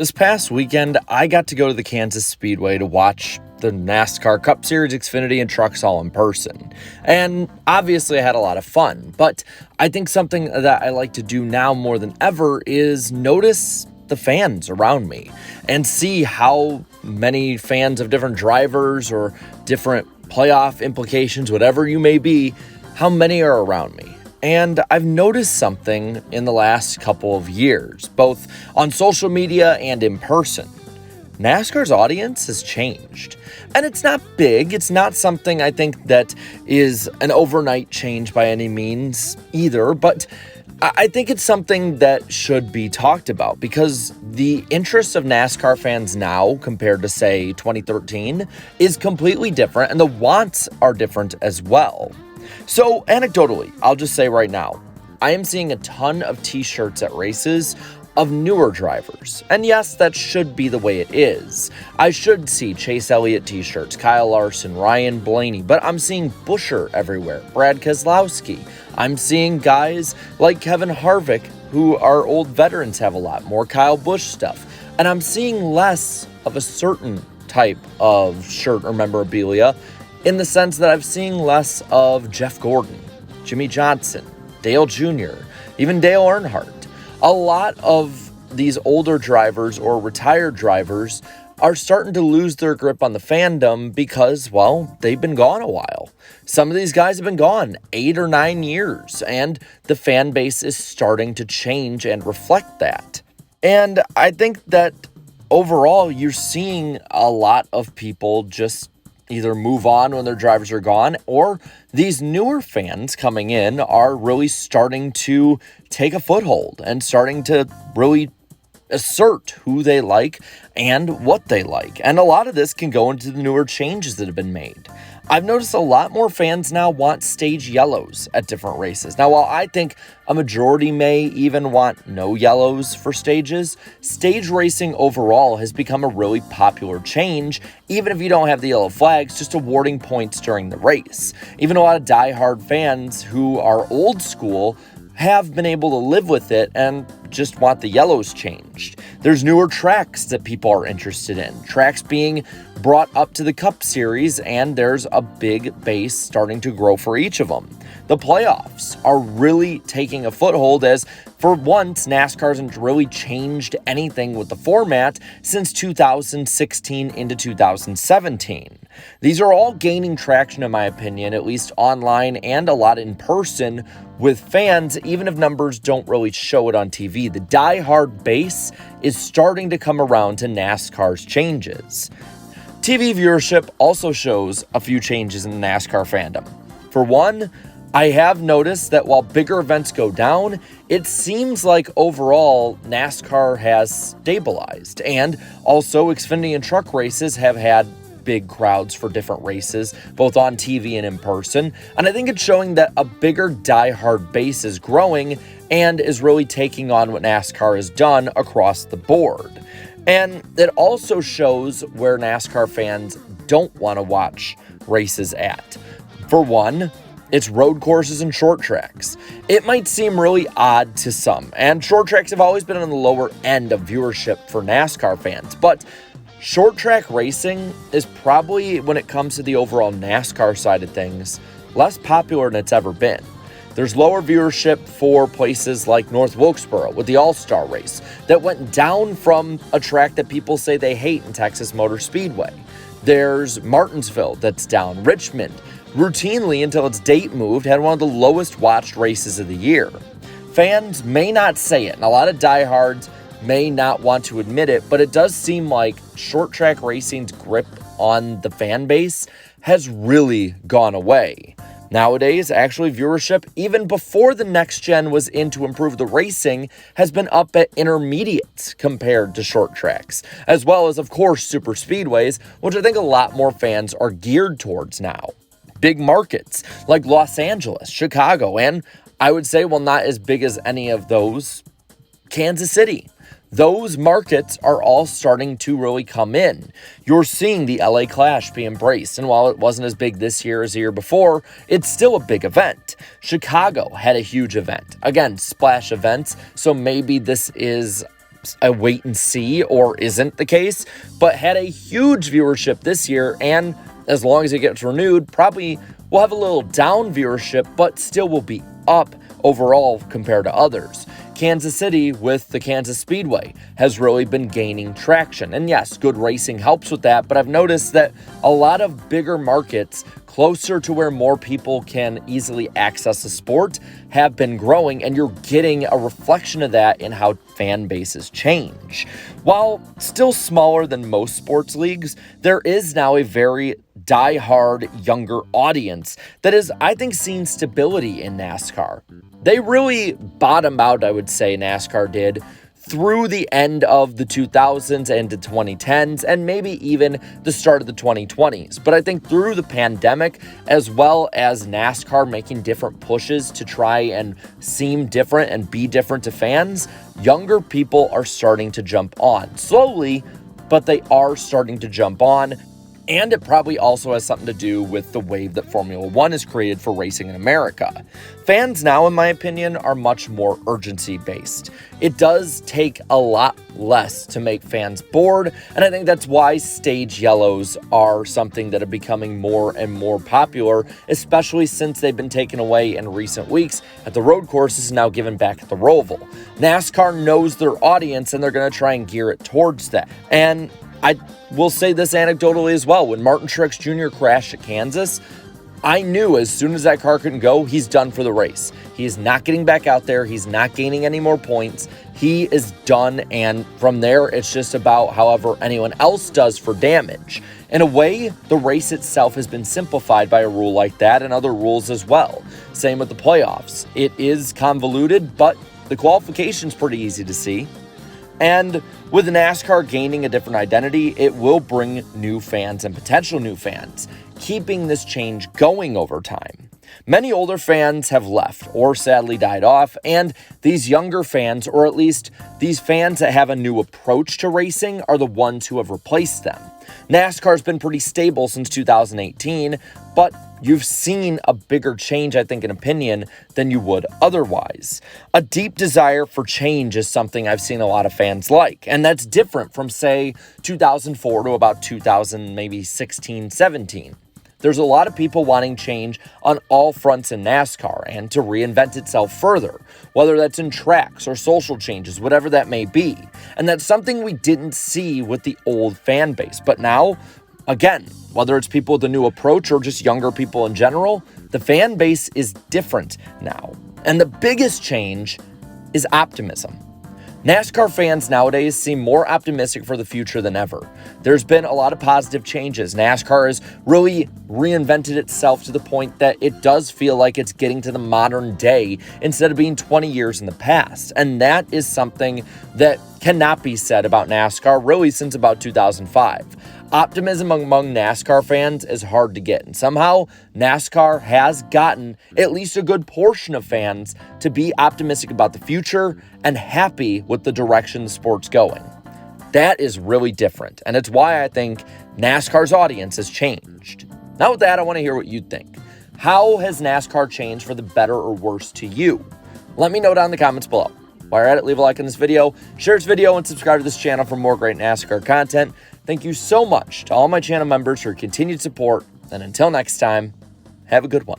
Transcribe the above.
This past weekend, I got to go to the Kansas Speedway to watch the NASCAR Cup Series, Xfinity, and trucks all in person. And obviously I had a lot of fun, but I think something that I like to do now more than ever is notice the fans around me and see how many fans of different drivers or different playoff implications, whatever you may be, how many are around me. And I've noticed something in the last couple of years, both on social media and in person. NASCAR's audience has changed. And it's not big. It's not something I think that is an overnight change by any means either. But I think it's something that should be talked about because the interest of NASCAR fans now compared to, say, 2013 is completely different, and the wants are different as well. So anecdotally, I'll just say right now, I am seeing a ton of t-shirts at races of newer drivers. And yes, that should be the way it is. I should see Chase Elliott t-shirts, Kyle Larson, Ryan Blaney, but I'm seeing Buescher everywhere, Brad Keselowski. I'm seeing guys like Kevin Harvick, who are old veterans, have a lot more Kyle Busch stuff. And I'm seeing less of a certain type of shirt or memorabilia in the sense that I've seen less of Jeff Gordon, Jimmy Johnson, Dale Jr., even Dale Earnhardt. A lot of these older drivers or retired drivers are starting to lose their grip on the fandom because, well, they've been gone a while. Some of these guys have been gone 8 or 9 years, and the fan base is starting to change and reflect that. And I think that overall, you're seeing a lot of people just either move on when their drivers are gone, or these newer fans coming in are really starting to take a foothold and starting to really assert who they like and what they like. And a lot of this can go into the newer changes that have been made. I've noticed a lot more fans now want stage yellows at different races. Now, while I think a majority may even want no yellows for stages, stage racing overall has become a really popular change, even if you don't have the yellow flags, just awarding points during the race. Even a lot of diehard fans who are old school have been able to live with it and just want the yellows changed. There's newer tracks that people are interested in, tracks being brought up to the Cup Series, and there's a big base starting to grow for each of them. The playoffs are really taking a foothold as, for once, NASCAR hasn't really changed anything with the format since 2016 into 2017. These are all gaining traction, in my opinion, at least online and a lot in person with fans, even if numbers don't really show it on TV. The diehard base is starting to come around to NASCAR's changes. TV viewership also shows a few changes in the NASCAR fandom. For one, I have noticed that while bigger events go down, it seems like overall NASCAR has stabilized, and also Xfinity and truck races have had big crowds for different races, both on TV and in person. And I think it's showing that a bigger diehard base is growing and is really taking on what NASCAR has done across the board. And it also shows where NASCAR fans don't want to watch races at. For one, it's road courses and short tracks. It might seem really odd to some, and short tracks have always been on the lower end of viewership for NASCAR fans, but short track racing is probably, when it comes to the overall NASCAR side of things, less popular than it's ever been. There's lower viewership for places like North Wilkesboro with the All-Star race that went down from a track that people say they hate in Texas Motor Speedway. There's Martinsville that's down. Richmond, routinely until its date moved, had one of the lowest watched races of the year. Fans may not say it, and a lot of diehards may not want to admit it, but it does seem like short track racing's grip on the fan base has really gone away. Nowadays, actually, viewership, even before the next gen was in to improve the racing, has been up at intermediates compared to short tracks, as well as, of course, super speedways, which I think a lot more fans are geared towards now. Big markets like Los Angeles, Chicago, and I would say, well, not as big as any of those, Kansas City. Those markets are all starting to really come in. You're seeing the LA Clash be embraced, and while it wasn't as big this year as the year before, it's still a big event. Chicago had a huge event. Again, splash events, so maybe this is a wait and see or isn't the case, but had a huge viewership this year, and as long as it gets renewed, probably will have a little down viewership, but still will be up overall compared to others. Kansas City with the Kansas Speedway has really been gaining traction. And yes, good racing helps with that, but I've noticed that a lot of bigger markets closer to where more people can easily access the sport have been growing, and you're getting a reflection of that in how fan bases change. While still smaller than most sports leagues, there is now a very die-hard younger audience that is, I think, seen stability in NASCAR. They really bottomed out, I would say, NASCAR did, through the end of the 2000s and the 2010s, and maybe even the start of the 2020s. But I think through the pandemic, as well as NASCAR making different pushes to try and seem different and be different to fans, younger people are starting to jump on. Slowly, but they are starting to jump on. And it probably also has something to do with the wave that Formula One has created for racing in America. Fans now, in my opinion, are much more urgency-based. It does take a lot less to make fans bored, and I think that's why stage yellows are something that are becoming more and more popular, especially since they've been taken away in recent weeks at the road courses and now given back at the Roval. NASCAR knows their audience, and they're going to try and gear it towards that. And I will say this anecdotally as well. When Martin Truex Jr. crashed at Kansas, I knew as soon as that car couldn't go, he's done for the race. He is not getting back out there. He's not gaining any more points. He is done, and from there, it's just about however anyone else does for damage. In a way, the race itself has been simplified by a rule like that and other rules as well. Same with the playoffs. It is convoluted, but the qualification's pretty easy to see. And with NASCAR gaining a different identity, it will bring new fans and potential new fans, keeping this change going over time. Many older fans have left or sadly died off, and these younger fans, or at least these fans that have a new approach to racing, are the ones who have replaced them. NASCAR's been pretty stable since 2018, but you've seen a bigger change, I think, in opinion than you would otherwise. A deep desire for change is something I've seen a lot of fans like, and that's different from, say, 2004 to about 2000, maybe 16, 17. There's a lot of people wanting change on all fronts in NASCAR and to reinvent itself further, whether that's in tracks or social changes, whatever that may be. And that's something we didn't see with the old fan base. But now, again, whether it's people with a new approach or just younger people in general, the fan base is different now. And the biggest change is optimism. NASCAR fans nowadays seem more optimistic for the future than ever. There's been a lot of positive changes. NASCAR has really reinvented itself to the point that it does feel like it's getting to the modern day instead of being 20 years in the past. And that is something that cannot be said about NASCAR really since about 2005. Optimism among NASCAR fans is hard to get, and somehow NASCAR has gotten at least a good portion of fans to be optimistic about the future and happy with the direction the sport's going. That is really different, and it's why I think NASCAR's audience has changed. Now with that, I want to hear what you think. How has NASCAR changed for the better or worse to you? Let me know down in the comments below. While you're at it, leave a like on this video, share this video, and subscribe to this channel for more great NASCAR content. Thank you so much to all my channel members for your continued support, and until next time, have a good one.